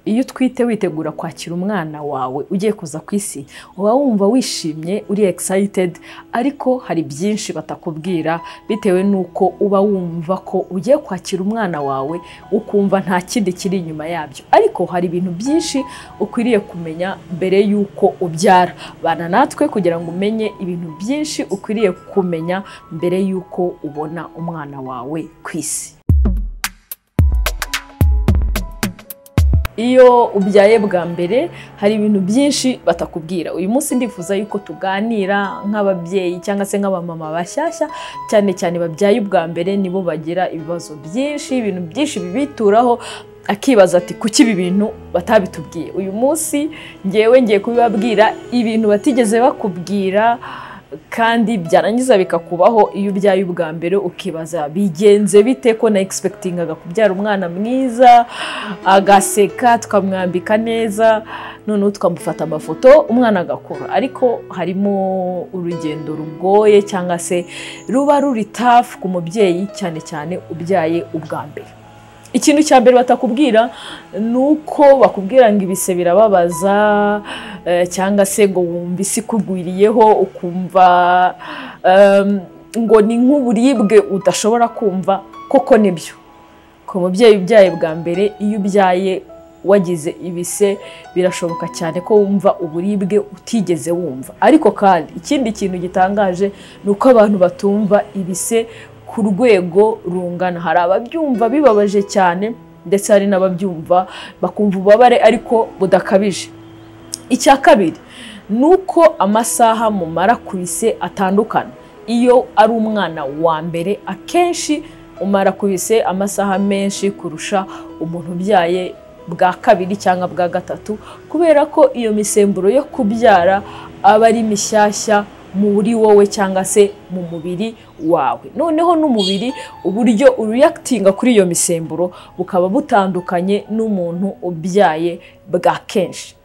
iyo utwite witegura kwakira umwana wawe ugiye kuza ku isi uba wumva wishimye uri excited ariko hari byinshi batakubwira bitewe nuko uba wumva ko ugiye kwakira umwana wawe ukumva nta kindi kiri inyuma yabyo ariko hari ibintu byinshi ukwiriye kumenya mbere yuko ubyara bana natwe kugira ngo umenye ibintu byinshi ukwiriye kumenya mbere yuko ubona umwana wawe ku isi. Iyo ubyaye bwa mbere hari ibintu byinshi batakubwira. Uyu munsi ndifuza yuko tuganira nk'ababyeyi cyangwa se nk'abamama bashyashya cyane cyane babyaye ubwa mbere nibo bagira ibibazo byinshi, ibintu byinshi bibituraho akibaza ati kuki ibi bintu batabitubwiye. Uyu munsi ngiye kubibabwira ibintu batigeze bakubwira kandi byarangiza bikakubaho iyo ubyaye ubwa mbere ukibaza bigenze bite ko na expectingaga kubyara umwana mwiza agaseka tukamwambika neza none tukamufata amafoto umwana agakura ariko harimo urugendo rugoye cyangwa se ruba ruri tough ku mubyeyi cyane cyane ubyaye ubwa mbere. Ikintu cya mbere batakubwira nuko bakubwira ngo ibise birababaza cyangwa se ngo wumva isi kugwiriyeho ukumva ngo ni nk'uburibwe udashobora kumva koko nibyo. Ku mubyeyi ubyaye bwa mbere iyo ubyaye wagize ibise birashoboka cyane ko wumva uburibwe utigeze wumva ariko kandi ikindi kintu gitangaje nuko abantu batumva ibise ku rwego rungana. Hari ababyumva bibabaje cyane ndetse hari n'ababyumva bakumva ubabare ariko budakabije. Icya kabiri nuko amasaha mumara ku ise atandukana. Iyo ari umwana wa mbere akenshi umara ku ise amasaha menshi kurusha umuntu ubyaye bwa kabiri cyangwa bwa gatatu kubera ko iyo misemburo yo kubyara aba ari mishyashya muri wowe cyangwa se mu mubiri wawe. Noneho n'umubiri uburyo ureactinga kuri iyo misemburo bukaba butandukanye n'umuntu ubyaye bwa kenshi.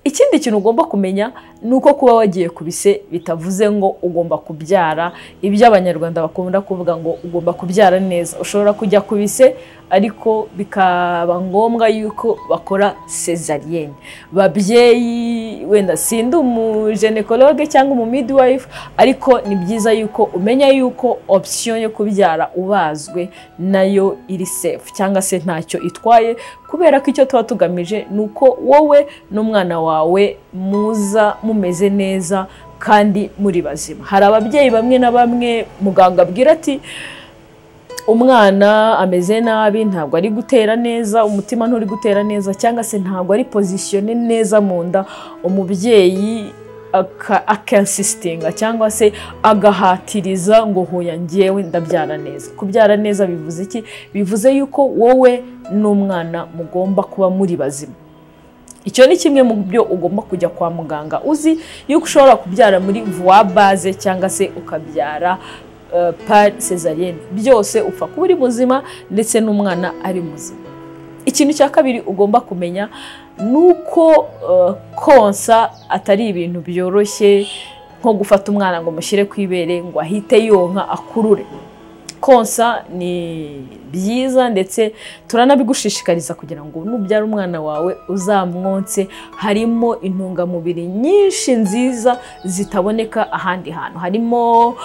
Ikindi kintu ugomba kumenya nuko kuba wagiye kubise bitavuze ngo ugomba kubyara ibyo abanyarwanda bakunda kuvuga ngo ugomba kubyara neza. Ushobora kujya kubise ariko bikaba ngombwa yuko bakora cesarienne. Babyeyi wenda sindi umuginecologue cyangwa umu midwife ariko ni byiza yuko umenya yuko option yo kubyara ubazwe nayo iri safe cyangwa se ntacyo itwaye kubera ko icyo tuba tugamije nuko wowe n'umwana wawe muza mumeze neza kandi muri bazima. Hari ababyeyi bamwe na bamwe muganga abwira ati umwana ameze nabi ntabwo ari gutera neza, umutima nturi gutera neza cyangwa se ntabwo ari positione neza mu nda, umubyeyi akensistinga cyangwa se agahatiriza ngo hoya ngewe ndabyara neza. Kubyara neza bivuze iki? Bivuze yuko wowe n'umwana mugomba kuba muri bazima. Icyo ni kimwe mu byo ugomba kujya kwa muganga uzi yuko ushobora kubyara muri voie base cyangwa se ukabyara par cesarienne. Byose upfa kuba uri muzima ndetse n'umwana ari muzima. Ikintu cya kabiri ugomba kumenya nuko konsa atari ibintu byoroshye nko gufata umwana ngo mushyire ku ibere ngo ahite yonka akurure. Konsa ni byiza ndetse turanabigushishikariza kugira ngo nubyara umwana wawe uzamwonse. Harimo intungamubiri nyinshi nziza zitaboneka ahandi hantu. Harimo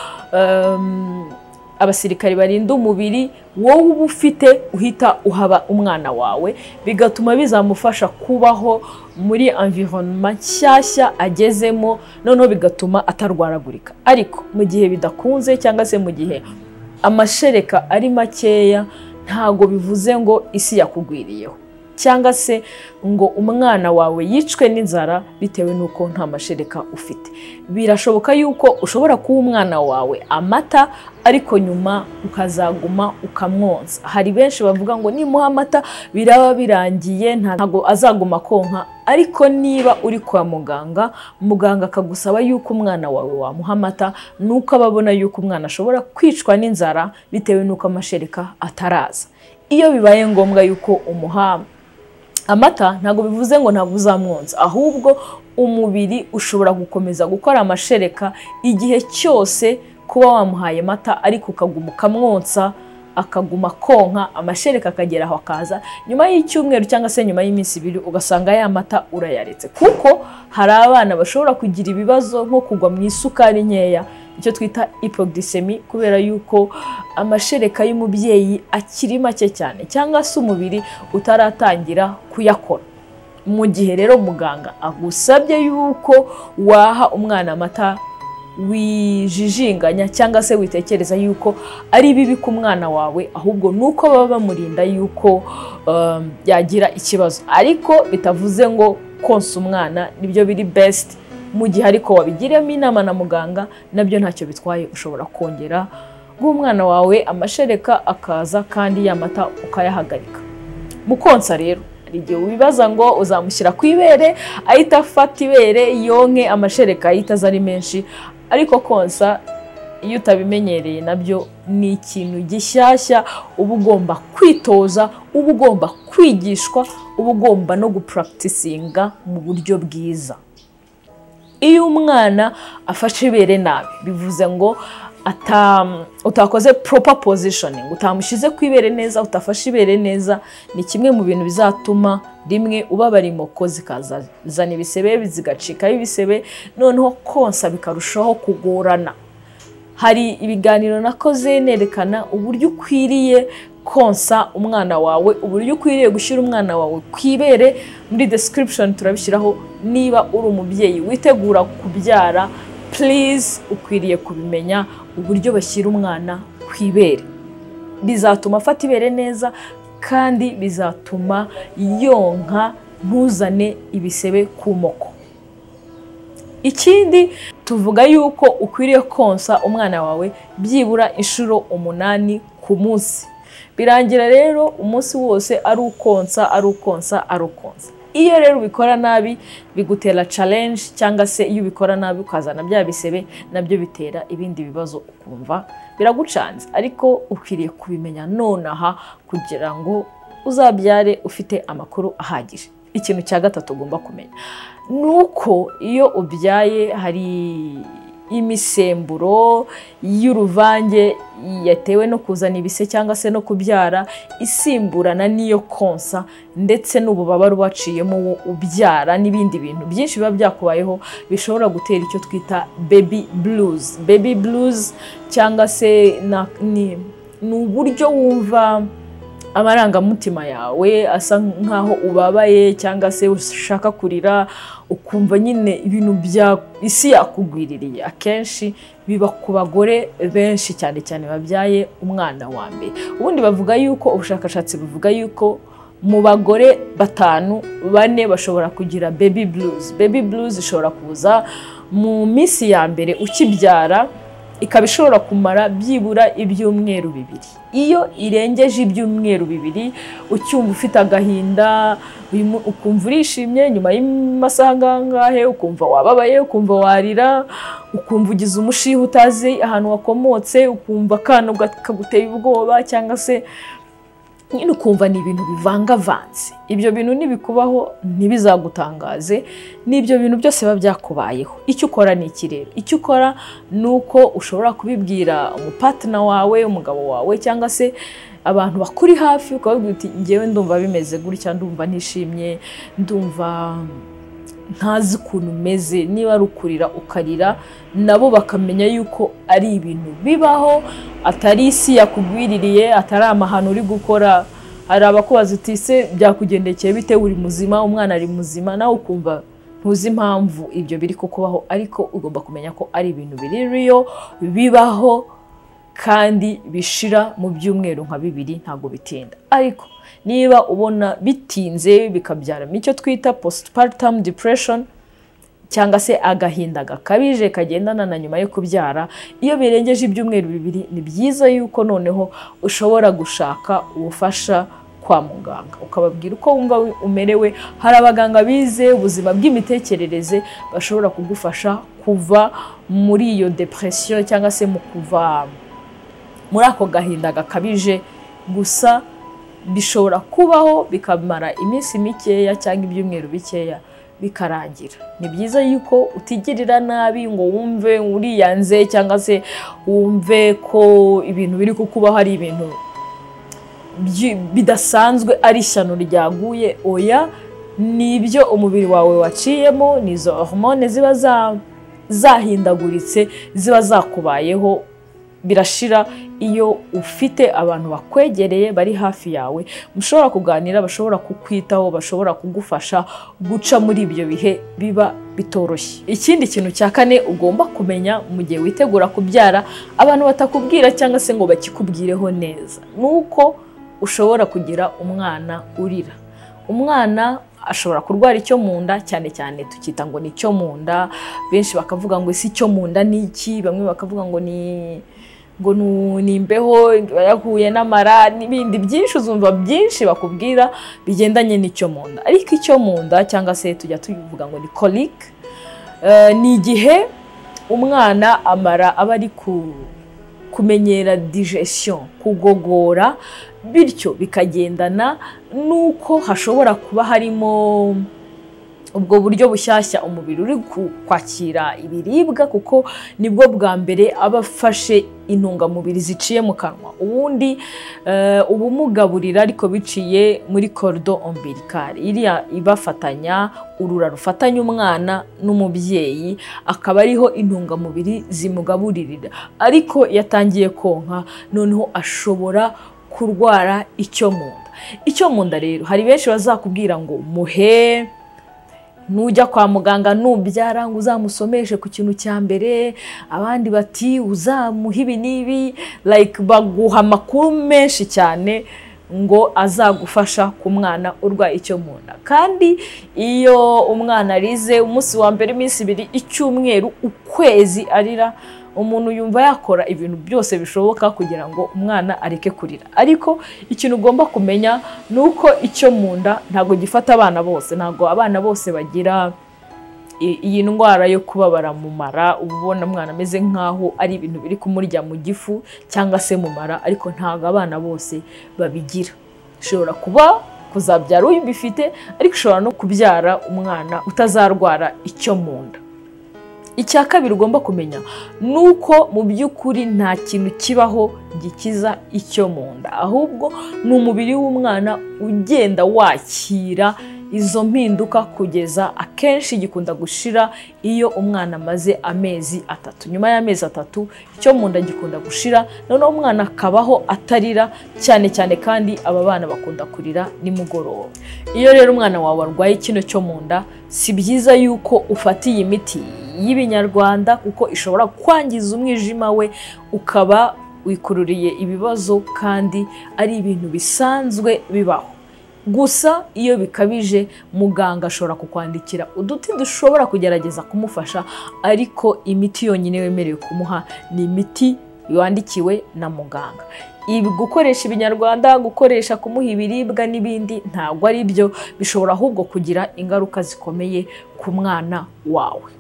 abasirikari barinda umubiri wowe uba ufite uhita uhaba umwana wawe bigatuma bizamufasha kubaho muri environnement nshyashya agezemo noneho bigatuma atarwaragurika. Ariko mu gihe bidakunze cyangwa se mu gihe amashereka ari makeya ntago bivuze ngo isi yakugwiriyeho cyangwa se ngo umwana wawe yicwe n'inzara bitewe nuko nta mashereka ufite. Birashoboka yuko ushobora kuba umwana wawe amata ariko nyuma ukazaguma ukamwonsa. Hari benshi bavuga ngo nimuha amata biraba birangiye ntago azaguma konka, ariko niba uri kwa muganga akagusaba yuko umwana wawe wamuha amata nuko ababona yuko umwana ashobora kwicwa n'inzara bitewe nuko amashereka ataraza. Iyo bibaye ngombwa yuko umuha amata ntago bivuze ngo ntabwo uzamwonsa, ahubwo umubiri ushobora gukomeza gukora amashereka igihe cyose kuba wamuhaye amata ariko ukaguma ukamwonsa akaguma konka, amashereka akagera aho akaza nyuma y'icyumweru cyangwa se nyuma y'iminsi 2 ugasanga ya mata urayaretse, kuko hari abana bashobora kugira ibibazo nko kugwa mu isukari nkeya, icyo twita hypoglycemia, kubera yuko amashereka y'umubyeyi akiri make cyane cyangwa se umubiri utaratangira kuyakora. Mu gihe rero muganga agusabye yuko waha umwana amata wijijinganya cyangwa se witekereza yuko ari bibi ku mwana wawe, ahubwo nuko baba bamurinda yuko yagira ikibazo, ariko bitavuze ngo konsa umwana nibyo biri best. Mu gihe ariko wabigiramo inama na muganga nabyo ntacyo bitwaye, ushobora kongera guha umwana wawe amashereka akaza kandi ya mata ukayahagarika. Mu konsa rero hari igihe wibaza ngo uzamushyira ku ibere ahita afata ibere yonke amashereka ahita aza ari menshi, ariko konsa iyo utabimenyereye nabyo ni ikintu gishyashya uba ugomba kwitoza, uba ugomba kwigishwa, uba ugomba no gupracticinga mu buryo bwiza. Iyo umwana afashe ibere nabi bivuze ngo utakoze proper positioning, utamushize ku ibere neza, utafashe ibere neza, ni kimwe mu bintu bizatuma rimwe ubabara imoko zikazana ibisebe, zigacikaho ibisebe, noneho konsa bikarushaho kugorana. Hari ibiganiro nakoze nerekana uburyo ukwiriye konsa umwana wawe, uburyo ukwiriye gushyira umwana wawe ku ibere. Muri description turabishyiraho. Niba uri umubyeyi witegura kubyara, please ukwiriye kubimenya uburyo bashyira umwana ku ibere. Bizatuma afata ibere neza kandi bizatuma yonka, ntuzane ibisebe ku moko. Ikindi tuvuga yuko ukwiriye konsa umwana wawe byibura inshuro 8 ku munsi. Birangira rero umunsi wose ari ukonsa, ari ukonsa, ari ukonsa. Iyo rero ubikora nabi bigutera challenge, cyangwa se iyo ubikora nabi ukazana bya bisebe nabyo bitera ibindi bibazo ukumva biragucanze. Ariko ukwiriye kubimenya nonaha kugira ngo uzabyare ufite amakuru ahagije. Ikintu cya gatatu ugomba kumenya nuko iyo ubyaye hari imisemburo y'uruvange yatewe no kuzana ibise cyangwa se no kubyara isimburana niyo konsa, ndetse n'ububabare waciyemo ubyara n'ibindi bintu byinshi biba byakubayeho bishobora gutera icyo twita baby blues. Baby blues cyangwa se ni uburyo wumva amarangamutima yawe asa nkaho ubabaye cyangwa se ushaka kurira, ukumva nyine ibintu bya isi yakugwiririye. Akenshi biba ku bagore benshi cyane cyane babyaye umwana wa mbere. Ubundi bavuga yuko ubushakashatsi buvuga yuko mu bagore 5-4 bashobora kugira baby blues. Baby blues ishobora kuza mu minsi ya mbere ukibyara, ikaba ishobora kumara byibura ibyumweru 2. Iyo irengeje ibyumweru 2 ucyumva ufite agahinda, ukumva urishimye, nyuma y'amasaha ngangahe ukumva wababaye, ukumva warira, ukumva ugize umushihi utazi ahantu wakomotse, ukumva akana kaguteye ubwoba, cyangwa se nyine ukumva ni ibintu bivangavanze. Ibyo bintu nibikubaho ntibizagutangaze, n'ibyo bintu byose biba byakubayeho. Icyo ukora ni iki rero? Icyo ukora nuko ushobora kubibwira umupartner wawe, umugabo wawe, cyangwa se abantu bakuri hafi, ukababwira uti ngewe ndumva bimeze gutya, ndumva nishimye, ndumva ntazi ukuntu meze. Niba ari ukurira ukarira, nabo bakamenya yuko ari ibintu bibaho, atari isi yakugwiririye, atari amahano uri gukora. Hari abakubaza uti se byakugendekeye bite, uri muzima, umwana ari muzima, nawe ukumva ntuzi impamvu ibyo biri kukubaho, ariko ugomba kumenya ko ari ibintu biri real, bibaho kandi bishira mu byumweru nka 2, ntago bitinda. Ariko niba ubona bitinze bikabyara icyo twita postpartum depression, cyangwa se agahinda gakabije kagendana na nyuma yo kubyara, iyo birengeje ibyumweru 2 ni byiza yuko noneho ushobora gushaka ubufasha kwa muganga, ukababwira uko wumva umerewe. Hari abaganga bize ubuzima bw'imitekerereze bashobora kugufasha kuva muri iyo depression, cyangwa se mu kuva muri ako gahinda gakabije. Gusa bishobora kubaho bikamara iminsi mikeya cyangwa ibyumweru bikeya bikarangira. Ni byiza yuko utigirira nabi ngo wumve uriyanze, cyangwa se wumve ko ibintu biri kukubaho hari ibintu bidasanzwe ari ishyano ryaguye, oya, nibyo umubiri wawe waciyemo, nizo hormone ziba zahindaguritse, ziba zakubayeho, birashira iyo ufite abantu bakwegereye bari hafi yawe, mushobora kuganira, bashobora kukwitaho, bashobora kugufasha guca muri ibyo bihe biba bitoroshye. Ikindi kintu cya kane ugomba kumenya mu gihe witegura kubyara, abantu batakubwira cyangwa se ngo bakikubwireho neza, nuko ushobora kugira umwana urira. Umwana ashobora kurwara icyo mu nda, cyane cyane tukita ngo ni icyo mu nda, benshi bakavuga ngo isi icyo mu nda ni iki, bamwe bakavuga ngo ni imbeho yahuye n'amara n'ibindi byinshi, uzumva byinshi bakubwira bigendanye n'icyo mu nda. Ariko icyo mu nda cyangwa se tujya tuvuga ngo ni colique, ni igihe umwana amara aba ari kumenyera digestion, kugogora, bityo bikagendana nuko hashobora kuba harimo ubwo buryo bushyashya umubiri uri kwakira ibiribwa, kuko nibwo bwa mbere aba afashe intungamubiri ziciye mu kanwa. Ubundi ubumugaburira ariko biciye muri cordon ombilical, iriya ibafatanya, urura rufatanya umwana n'umubyeyi, akaba ariho intungamubiri zimugaburirira. Ariko yatangiye konka, noneho ashobora kurwara icyo mu nda. Icyo mu nda rero hari benshi bazakubwira ngo muhe, nujya kwa muganga nubyara ngo uzamusomeshe ku kintu cya mbere, abandi bati uzamuha ibi n'ibi, like baguha amakuru menshi cyane ngo azagufasha ku mwana urwaye icyo mu nda. Kandi iyo umwana arize umunsi wa mbere, iminsi ibiri, icyumweru, ukwezi arira, umuntu yumva yakora ibintu byose bishoboka kugira ngo umwana areke kurira. Ariko ikintu ugomba kumenya nuko icyo mu nda ntago gifata abana bose, ntago abana bose bagira iyi ndwara yo kubabara mu mara, ubona umwana ameze nkaho ari ibintu biri kumurya mu gifu cyangwa se mu mara, ariko ntago abana bose babigira. Ushobora kuba kuzabyara ubifite, ariko ushobora no kubyara umwana utazarwara icyo mu nda. Icya kabiri ugomba kumenya nuko mu by'ukuri nta kintu kibaho gikiza icyo mu nda, ahubwo ni umubiri w'umwana ugenda wakira izo mpinduka kugeza akenshi gikunda gushira iyo umwana amaze amezi 3. Nyuma y'amezi 3 icyo mu nda gikunda gushira, noneho umwana akabaho atarira cyane cyane, kandi aba bana bakunda kurira nimugoroba. Iyo rero umwana wawe arwaye kino cyo mu nda, si byiza yuko ufatiye imiti y'ibinyarwanda, kuko ishobora kwangiza umwijima we, ukaba wikururiye ibibazo kandi ari ibintu bisanzwe bibaho. Gusa iyo bikabije, muganga ashobora kukwandikira uduti dushobora kugerageza kumufasha, ariko imiti yonyine wemerewe kumuha ni imiti wandikiwe na muganga. Ibi gukoresha ibinyarwanda, gukoresha kumuha ibiribwa n'ibindi ntabwo ari byo, bishobora ahubwo kugira ingaruka zikomeye ku mwana wawe.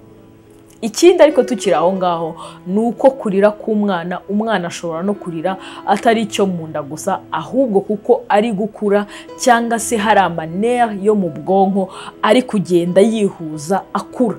Ikindi ariko tukiri aho ngaho, nuko kurira k'umwana, umwana ashobora no kurira atari icyo mu nda gusa, ahubwo kuko ari gukura cyangwa se hari amanere yo mu bwonko ari kugenda yihuza akura.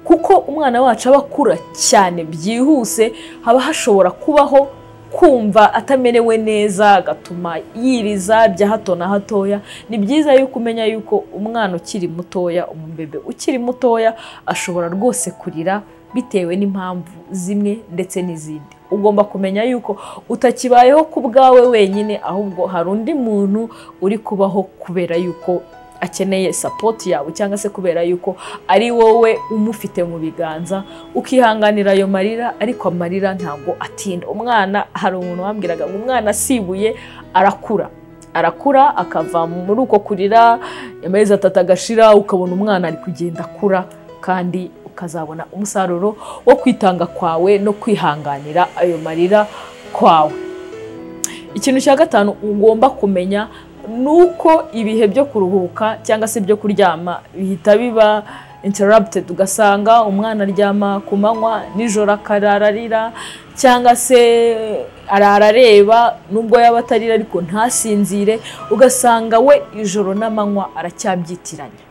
Kuko umwana wacu aba akura cyane byihuse, haba hashobora kubaho kumva atamerewe neza, agatuma yiriza bya hato na hatoya. Ni byiza yuko umenya yuko umwana ukiri mutoya, umubebe ukiri mutoya, ashobora rwose kurira bitewe n'impamvu zimwe ndetse n'izindi. Ugomba kumenya yuko utakibayeho ku bwawe wenyine, ahubwo hari undi muntu uri kubaho kubera yuko akeneye support yawe, cyangwa se kubera yuko ari wowe umufite mu biganza, ukihanganira ayo marira. Ariko amarira ntabwo atinda. Umwana, hari umuntu wambwiraga ngo umwana asibuye arakura akava muri uko kurira, amezi 3 agashira, ukabona umwana ari kugenda akura, kandi ukazabona umusaruro wo kwitanga kwawe no kwihanganira ayo marira kwawe. Ikintu cya gatanu ugomba kumenya nuko ibihe byo kuruhuka cyangwa se byo kuryama bihita biba interrupted, ugasanga umwana aryama ku manywa, nijoro akarararira, cyangwa se ararareba nubwo yaba atarira ariko ntasinzire, ugasanga we ijoro n'amanywa aracyabyitiranya.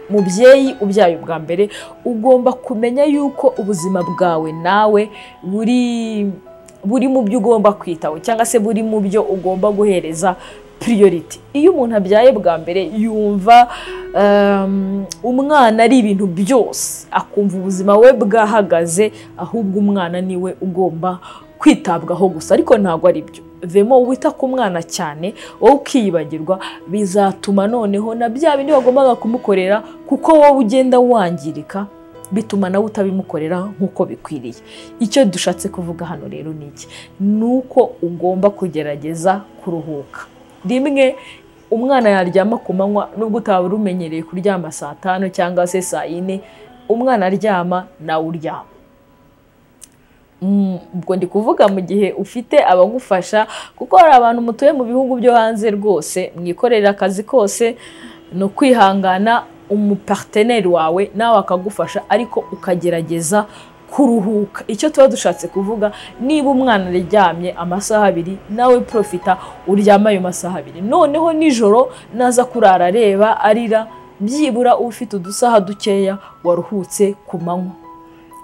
Mubyeyi ubyaye ubwa mbere, ugomba kumenya yuko ubuzima bwawe nawe buri mu byo ugomba kwitaho, cyangwa se buri mu byo ugomba guhereza priority. Iyo umuntu abyaye bwa mbere yumva umwana ari ibintu byose, akumva ubuzima we bwahagaze, ahubwo umwana niwe ugomba kwitabwaho gusa. Ariko ntago ari byo. Vemo wita ku mwana cyane, wowe ukiyibagirwa, bizatuma noneho na bya bindi bagombaga kumukorera kuko wowe ugenda wangirika, bituma nawe utabimukorera nkuko bikwiriye. Icyo dushatse kuvuga hano rero ni iki? Nuko ugomba kugerageza kuruhuka. Rimwe umwana yaryama ku manywa, nubwo utaba urumenyereye kuryama saa 5 cyangwa se saa 4, umwana aryama nawe uryama. Ubwo ndi kuvuga mu gihe ufite abagufasha, kuko hari abantu mutuye mu bihugu byo hanze rwose mwikorera akazi kose, no kwihangana umuparteneri wawe nawe akagufasha, ariko ukagerageza kuruhuka. Icyo tuba dushatse kuvuga, niba umwana aryamye amasaha 2, nawe profita uryama ayo masaha 2. Noneho nijoro naza kurara areba arira, byibura ufite udusaha dukeya waruhutse ku manywa.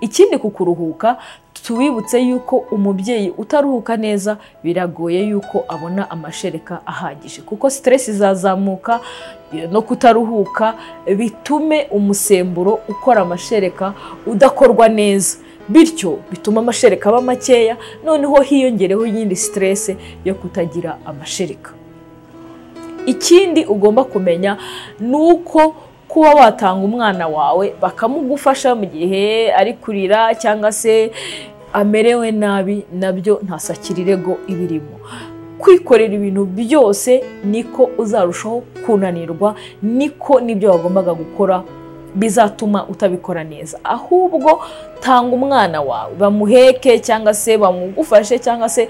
Ikindi kukuruhuka, tubibutse yuko umubyeyi utaruhuka neza biragoye yuko abona amashereka ahagije, kuko stress izazamuka no kutaruhuka bitume umusemburo ukora amashereka udakorwa neza, bityo bituma amashereka aba makeya, noneho hiyongereho yindi stress yo kutagira amashereka. Ikindi ugomba kumenya nuko kuba watanga umwana wawe bakamugufasha mu gihe ari kurira cyangwa se amerewe nabi, nabyo ntasakirirego ibirimo. Kwikorera ibintu byose niko uzarushaho kunanirwa, niko nibyo wagombaga gukora bizatuma utabikora neza. Ahubwo tanga umwana wawe, bamuheke cyangwa se bamugufashe cyangwa se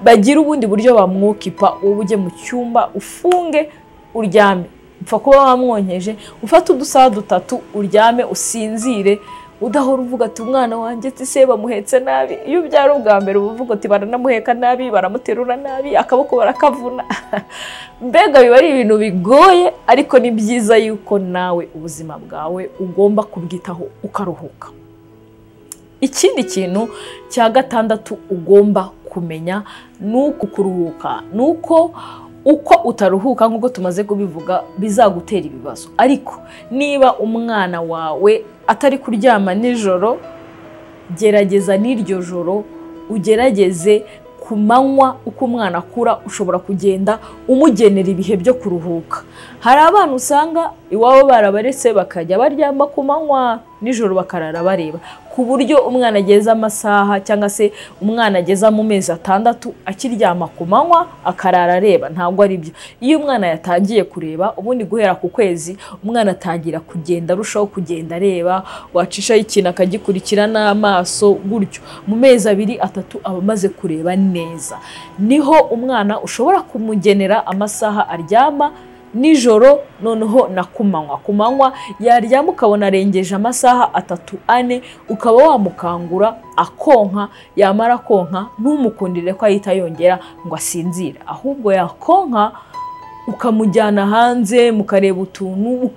bagira ubundi buryo bamwokipa, uje mu cyumba ufunge uryame. Upfa kuba wamwonkeje, ufata udusaha 3 uryame usinzire, udahora uvuga ati umwana wanjye se bamuhetse nabi. Iyo ubyara ubwa mbere uvuga ati baranamuheka nabi, baramuterura nabi, akaboko barakavuna. Mbega biba ari ibintu bigoye, ariko ni byiza yuko nawe ubuzima bwawe ugomba kubwitaho ukaruhuka. Ikindi kintu cya 6 ugomba kumenya nuko kuruhuka, nuko uko utaruhuka nk'uko tumaze kubivuga bizagutera ibibazo. Ariko niba umwana wawe atari kuryama nijoro, gerageza n'iryo joro ugerageze ku manywa. Uko umwana akura ushobora kugenda umugenera ibihe byo kuruhuka. Hari abantu usanga iwabo barabaretse bakajya baryama ku manywa, nijoro bakarara bareba, ku buryo umwana ageza amasaha cyangwa se umwana ageza mu mezi 6 akiryama ku manywa akarara areba. Ntabwo ari byo. Iyo umwana yatangiye kureba, ubundi guhera ku kwezi umwana atangira kugenda arushaho kugenda areba, wacisha ikintu akagikurikira n'amaso gutyo. Mu mezi 2 3 aba amaze kureba neza, niho umwana ushobora kumugenera amasaha aryama nijoro, noneho na kumanywa. Kumanywa yaryama ukabona arengeje amasaha 3 4, ukaba wamukangura akonka. Yamara konka ntumukundire ko ahita yongera ngo asinzire, ahubwo yakonka ukamujyana hanze mukareba utuntu,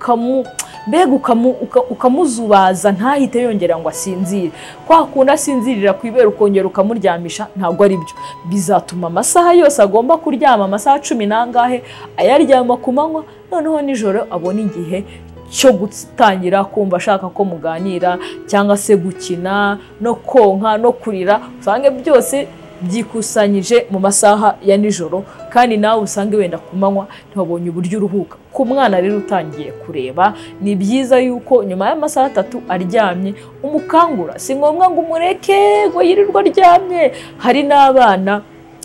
ukamuzubaza ntahite yongera ngo asinzire. Kwa kundi asinzirira kwibera ukongera ukamuryamisha, ntabwo ari byo. Bizatuma amasaha yose agomba kuryama, amasaha 10 nangahe, ayaryama ku manywa, noneho nijoro abona igihe cyo gutangira kumva ashaka ko muganira cyangwa se gukina no konka no kurira. Usange byose byikusanyije mu masaha ya nijoro, kandi nawe usange wenda ku manywa ntibabonye uburyo uruhuka. Ku mwana rero utangiye kureba, ni byiza yuko nyuma y'amasaha 3 aryamye umukangura. Si ngombwa ngo umureke ngo yirirwa aryamye. Hari n'abana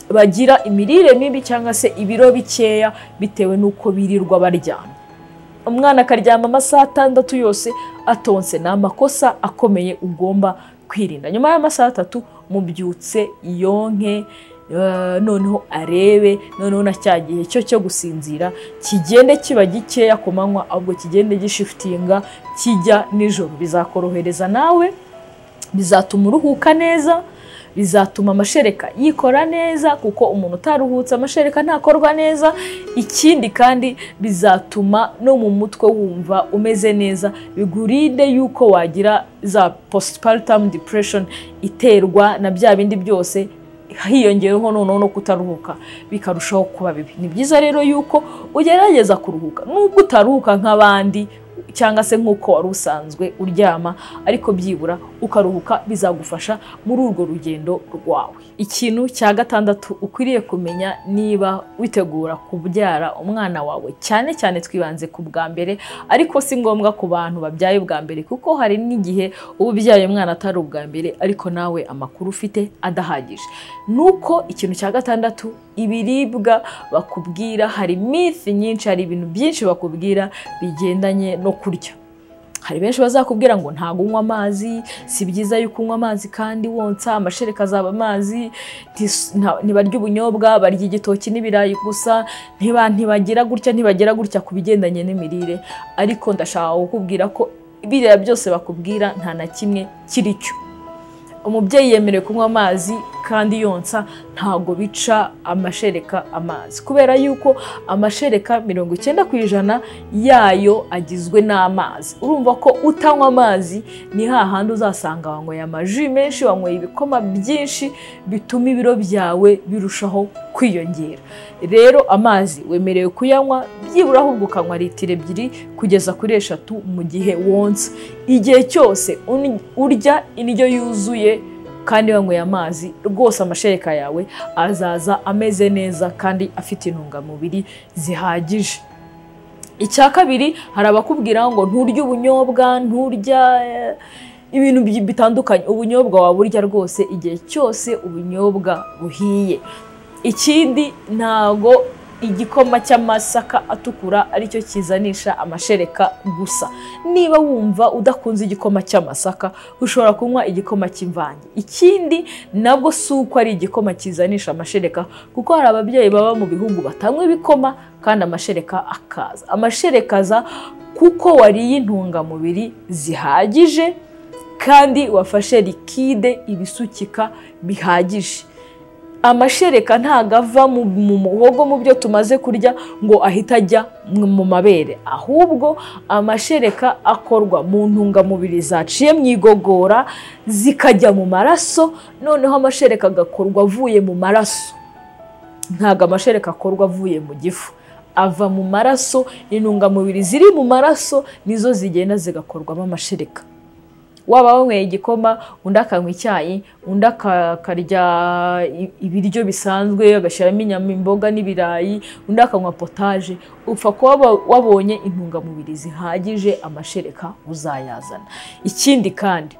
bagira imirire mibi cyangwa se ibiro bikeya bitewe nuko birirwa baryamye. Umwana akaryama amasaha 6 yose atonse, ni amakosa akomeye ugomba kwirinda. Nyuma y'amasaha 3 mubyutse yonke, noneho arebe, noneho na cya gihe cyo gusinzira kigende kiba gikeya ku manywa, ahubwo kigende gishiftinga kijya nijoro. Bizakorohereza nawe, bizatuma uruhuka neza, bizatuma amashereka yikora neza, kuko umuntu utaruhutse amashereka ntakorwa neza. Ikindi kandi bizatuma no mu mutwe wumva umeze neza, bigurinde yuko wagira za postpartum depression iterwa na bya bindi byose hiyongeyeho noneho no kutaruhuka bikarushaho kuba bibi. Ni byiza rero yuko ugerageza kuruhuka nubwo utaruhuka nk'abandi cyangwa se nk'uko wari usanzwe uryama, ariko byibura ukaruhuka bizagufasha muri urwo rugendo rwawe. Ikintu cya gatandatu ukwiriye kumenya niba witegura kubyara umwana wawe, cyane cyane twibanze ku bwa mbere, ariko si ngombwa ku bantu babyaye ubwa mbere, kuko hari n'igihe uba ubyaye umwana atari ubwa mbere ariko nawe amakuru ufite adahagije. Nuko ikintu cya gatandatu, ibiribwa bakubwira, hari myth nyinshi, hari ibintu byinshi bakubwira bigendanye no kurya. Hari benshi bazakubwira ngo ntago unywa amazi, si byiza yuko unywa amazi kandi wonsa, amashereka azaba amazi, ntibarya ubunyobwa, barya igitoki n'ibirayi gusa, ntibagira gutya ku bigendanye n'imirire. Ariko ndashaka kukubwira ko ibirira byose bakubwira nta na kimwe kiri cyo. Umubyeyi yemerewe kunywa amazi kandi yonsa, ntago bica amashereka amazi, kubera yuko amashereka 90% yayo agizwe n'amazi. Urumva ko utanywa amazi ni hahandi uzasanga wanyweye amaji menshi, wanyweye ibikoma byinshi bituma ibiro byawe birushaho kwiyongera. Rero amazi wemerewe kuyanywa byibura ahubwo ukanywa litiro 2 kugeza kuri 3 mu gihe wonsa. Igihe cyose urya indyo yuzuye kandi wanyweye amazi, rwose amashereka yawe azaza ameze neza kandi afite intungamubiri zihagije. Icya kabiri, hari abakubwira ngo nturya ubunyobwa, nturya ibintu bitandukanye. Ubunyobwa waburya rwose igihe cyose ubunyobwa buhiye. Ikindi, ntago igikoma cy'amasaka atukura aricyo kizanisha amashereka gusa. Niba wumva udakunze igikoma cy'amasaka, ushobora kunywa igikoma cy'imvange. Ikindi, nabwo suko ari igikoma kizanisha amashereka, kuko hari ababyeyi baba mu bihugu batanywa ibikoma kandi amashereka akaza. Amashereka aza kuko wariye intungamubiri zihagije kandi wafashe likide, ibisukika bihagije. Amashereka ntago ava mu muhogo mu byo tumaze kurya ngo ahita ajya mu mabere, ahubwo amashereka akorwa mu ntungamubiri zaciye mu igogora zikajya mu maraso, noneho amashereka agakorwa avuye mu maraso. Ntago amashereka akorwa avuye mu gifu, ava mu maraso. Intungamubiri ziri mu maraso nizo zigenda zigakorwamo amashereka. Waba wanyweye igikoma, undi akanywa icyayi, undi akarya ibiryo bisanzwe agashyiramo inyama, imboga n'ibirayi, undi akanywa potaje, upfa kuba wabonye intungamubiri zihagije, amashereka uzayazana. Ikindi kandi,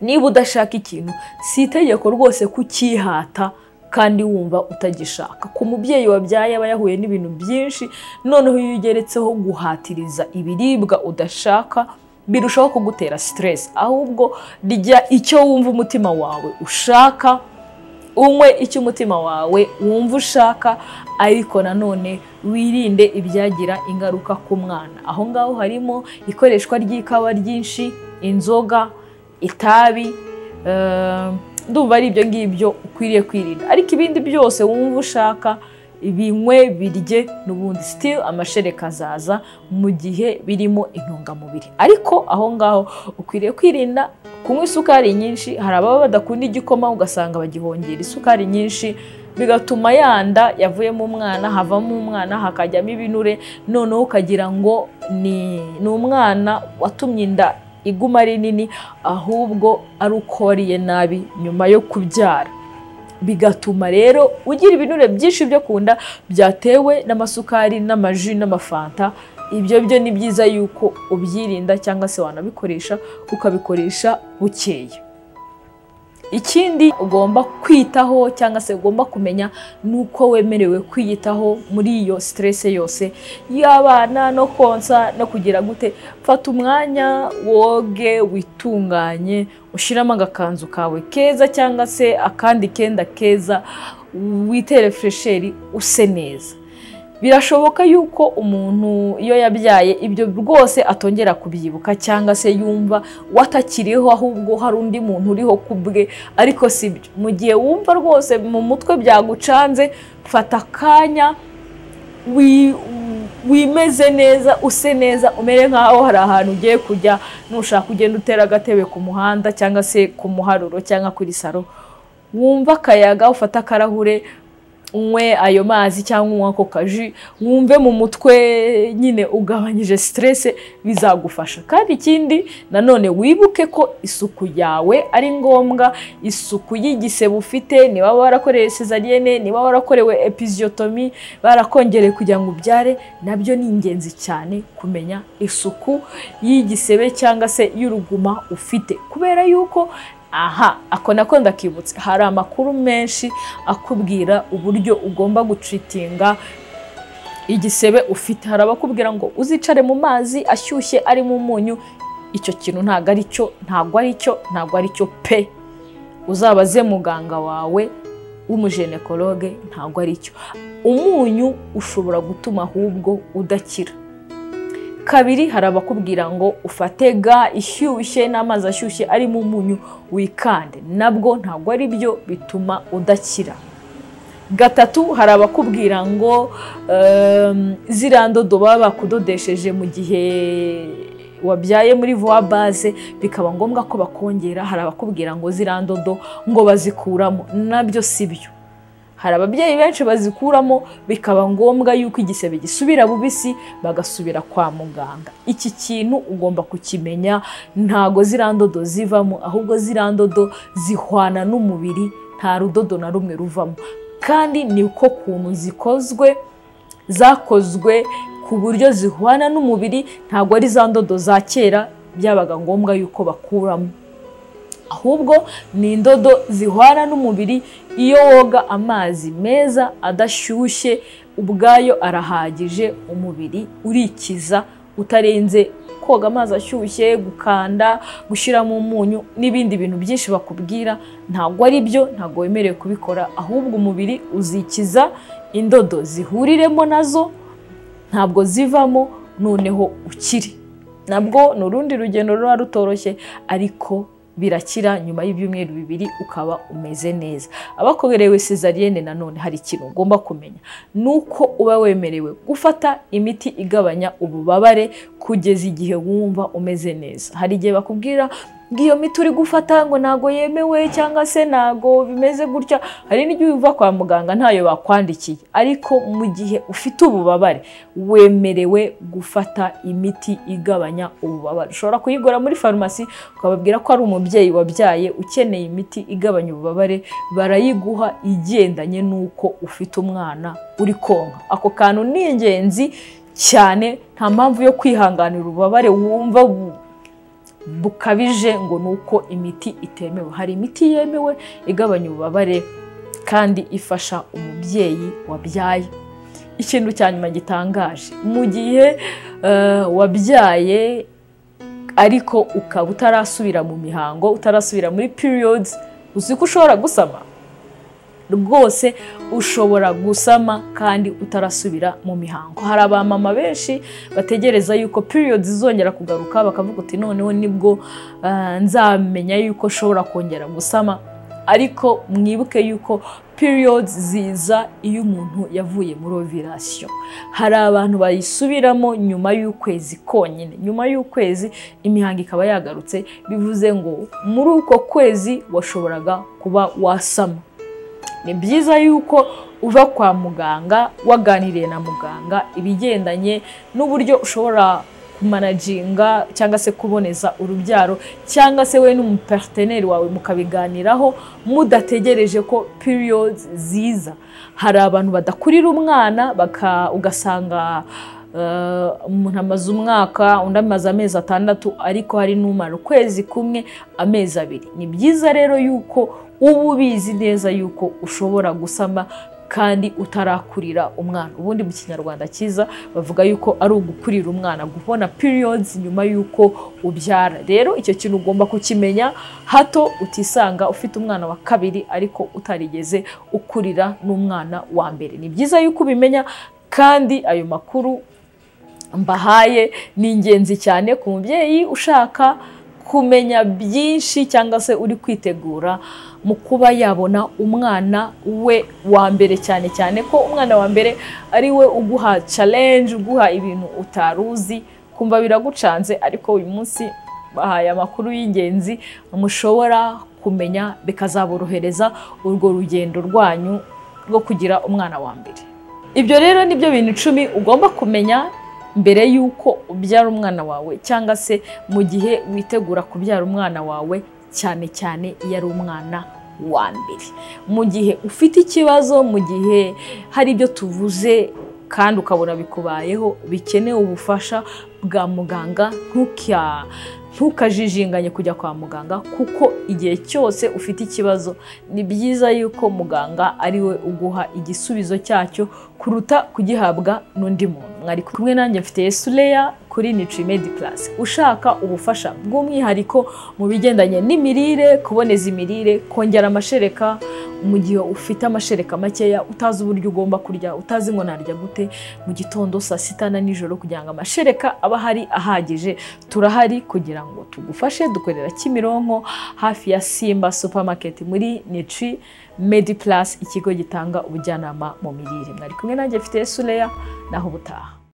niba udashaka ikintu, si itegeko rwose kukihata kandi wumva utagishaka. Ku mubyeyi wabyaye aba yahuye n'ibintu byinshi, noneho iyo ugeretseho guhatiriza ibiribwa udashaka, birushaho kugutera stress. Ahubwo rya icyo wumva umutima wawe ushaka, unywe icyo umutima wawe wumva ushaka, ariko nanone wirinde ibyagira ingaruka ku mwana. Aho ngaho harimo ikoreshwa ry'ikawa ryinshi, inzoga, itabi, ndumva ari ibyo ngibyo ukwiriye kwirinda. Ariko ibindi byose wumva ushaka, ibinywe birye, n'ubundi still amashereka azaza mu gihe birimo intungamubiri. Ariko aho ngaho ukwiriye kwirinda kunywa isukari nyinshi. Hari ababa badakunda igikoma, ugasanga bagihongera isukari nyinshi, bigatuma yanda yavuyemo umwana, havamo umwana, hakajyamo ibinure, noneho ukagira ngo ni umwana watumye inda iguma ari nini, ahubwo ari uko wariye nabi nyuma yo kubyara. Bigatuma rero ugira ibinure byinshi byo kunda byatewe n'amasukari n'amaji n'amafanta. Ibyo byo ni byiza yuko ubyirinda, cyangwa se wanabikoresha ukabikoresha bukeya. Ikindi ugomba kwitaho cyangwa se ugomba kumenya nuko wemerewe kwiyitaho muri iyo stress yose y'abana no konsa no kugira gute. Fata umwanya woge, witunganye, ushiramo agakanzu kawe keza cyangwa se akandi kenda keza, witere fresheri, use neza. Birashoboka yuko umuntu iyo yabyaye ibyo rwose atongera kubyibuka, cyangwa se yumva watakiriho ahubwo hari undi muntu uriho kubwe, ariko sibyo. Mu gihe wumva rwose mu mutwe byagucanze, fata akanya wimeze neza, use neza, umere nkaho hari ahantu ugiye kujya. Nushaka kugenda utera agatebe ku muhanda cyangwa se ku muharuro cyangwa kuri saro, wumva akayaga ufata akarahure unywe ayo mazi cyangwa unywa ako kaji wumve mu mutwe nyine ugabanyije stress bizagufasha. Kandi ikindi nanone wibuke ko isuku yawe ari ngombwa, isuku y'igisebe ufite, niba warakorewe cesarienne, niba warakorewe episiotomy, barakongereye kugira ngo ubyare, nabyo ni ingenzi cyane kumenya isuku y'igisebe cyangwa se y'uruguma ufite, kubera yuko ako nako ndakibutse, hari amakuru menshi akubwira uburyo ugomba gutritinga igisebe ufite. Hari abakubwira ngo uzicare mu mazi ashyushye ari mu munyu. Icyo kintu ntabwo ari cyo pe. Uzabaze muganga wawe w'umujenekologe, ntabwo ari cyo. Umunyu ushobora gutuma ahubwo udakira. Kabiri, hari abakubwira ngo ufate ga ishyushye n'amazi ashyushye ari mu munyu wikande, nabwo ntabwo ari byo bituma udakira. Gatatu, hari abakubwira ngo ziriya ndodo baba bakudodesheje mu gihe wabyaye muri voie basse bikaba ngombwa ko bakongera, hari abakubwira ngo ziriya ndodo ngo bazikuramo, nabyo si byo. Hari ababyeyi benshi bazikuramo bikaba ngombwa yuko igisebe gisubira bubisi bagasubira kwa muganga. Iki kintu ugomba kukimenya, ntago ziriya ndodo zivamo, ahubwo ziriya ndodo zihwana n'umubiri, nta rudodo na rumwe ruvamo. Kandi ni uko kuntu zakozwe ku buryo zihwana n'umubiri, ntago ari za ndodo za kera byabaga ngombwa yuko bakuramo, ahubwo ni indodo zihwana n'umubiri. Iyo woga amazi meza adashyushye ubwayo arahagije, umubiri urikiza, utarenze koga amazi ashyushye, gukanda, gushyiramo umunyu n'ibindi bintu byinshi bakubwira, ntabwo ari byo, ntabwo wemerewe kubikora. Ahubwo umubiri uzikiza, indodo zihuriremo nazo, ntabwo zivamo, noneho ukiri. Nabwo ni urundi rugendo ruba rutoroshye, ariko birakira nyuma y'ibyumweru 2 ukaba umeze neza. Abakorewe cesarienne nanone hari ikintu ugomba kumenya, nuko uba wemerewe gufata imiti igabanya ububabare kugeza igihe wumva umeze neza. Hari igihe bakubwira ngiyo miti uri gufata ngo nago yemewe cyangwa se nago bimeze gutya. Hari n'igihe uva kwa muganga ntayo bakwandikiye, ariko mu gihe ufite ububabare wemerewe gufata imiti igabanya ububabare. Ushobora kuyigura muri farumasi ukababwira ko ari umubyeyi wabyaye ukeneye imiti igabanya ububabare, barayiguha igendanye nuko ufite umwana uri konka. Ako kantu ni ingenzi cyane, nta mpamvu yo kwihanganira ububabare wumva bukabije ngo nuko imiti itemewe. Hari imiti yemewe igabanya ububabare kandi ifasha umubyeyi wabyaye. Ikintu cya nyuma gitangaje, mu gihe wabyaye ariko ukaba utarasubira mu mihango, utarasubira muri periods, uzi ko ushobora gusama. Rwose ushobora gusama kandi utarasubira mu mihango. Hari abamama benshi bategereza yuko periods zongera kugaruka, bakavuga uti noneho nibwo nzamenya yuko ushobora kongera gusama. Ariko mwibuke yuko periods ziza iyo umuntu yavuye muri ovulation. Hari abantu bayisubiramo nyuma y'ukwezi konyine, nyuma y'ukwezi imihango ikaba yagarutse, bivuze ngo muri uko kwezi washoboraga kuba wasama. Ni byiza yuko uva kwa muganga waganiriye na muganga ibigendanye n'uburyo ushobora kumanaginga cyangwa se kuboneza urubyaro, cyangwa se we n'umuparteneri wawe mukabiganiraho mudategereje ko periods ziza. Hari abantu badakurira umwana ugasanga umuntu amaze umwaka, undi amaze amezi 6, ariko hari n'umara ukwezi kumwe, amezi 2. Ni byiza rero yuko uba ubizi neza yuko ushobora gusama kandi utarakurira umwana. Ubundi mu Kinyarwanda cyiza bavuga yuko ari ugukurira umwana, kubona periods nyuma yuko ubyara. Rero icyo kintu ugomba kukimenya, hato utisanga ufite umwana wa 2 ariko utarigeze ukurira n'umwana wa mbere. Ni byiza yuko ubimenya, kandi ayo makuru mbahaye ni ingenzi cyane ku mubyeyi ushaka kumenya byinshi cyangwa se uri kwitegura mu kuba yabona umwana we wa mbere, cyane cyane ko umwana wa mbere ari we uguha challenge, uguha ibintu utaruzi, kumva biragucanze. Ariko uyu munsi bahaye amakuru y'ingenzi mushobora kumenya bikazaborohereza urwo rugendo rwanyu rwo kugira umwana wa mbere. Ibyo rero nibyo bintu 10 ugomba kumenya mbere yuko ubyara umwana wawe cyangwa se mu gihe witegura kubyara umwana wawe, cyane cyane iyo ari umwana wa mbere. Mu gihe ufite ikibazo, mu gihe hari ibyo tuvuze kandi ukabona bikubayeho bikeneye ubufasha bwa muganga, ntukajijinganye kujya kwa muganga, kuko igihe cyose ufite ikibazo ni byiza yuko muganga ari we uguha igisubizo cyacyo kuruta kugihabwa n'undi muntu. Mwari kumwe nanjye mfite Yesuleya kuri Nutri-MediPlus. Ushaka ubufasha bw'umwihariko mu bigendanye n'imirire, kuboneza imirire, kongera amashereka mu gihe ufite amashereka makeya, utazi uburyo ugomba kurya, utazi ngo narya gute mu gitondo, saa sita na nijoro, kugira ngo amashereka aba hari ahagije, turahari kugira ngo tugufashe. Dukorera Kimironko hafi ya Simba Supermarket muri Nutri-MediPlus, ikigo gitanga ubujyanama mu mirire. Mwari kumwe nanjye mfite Yesuleya, naho ubutaha.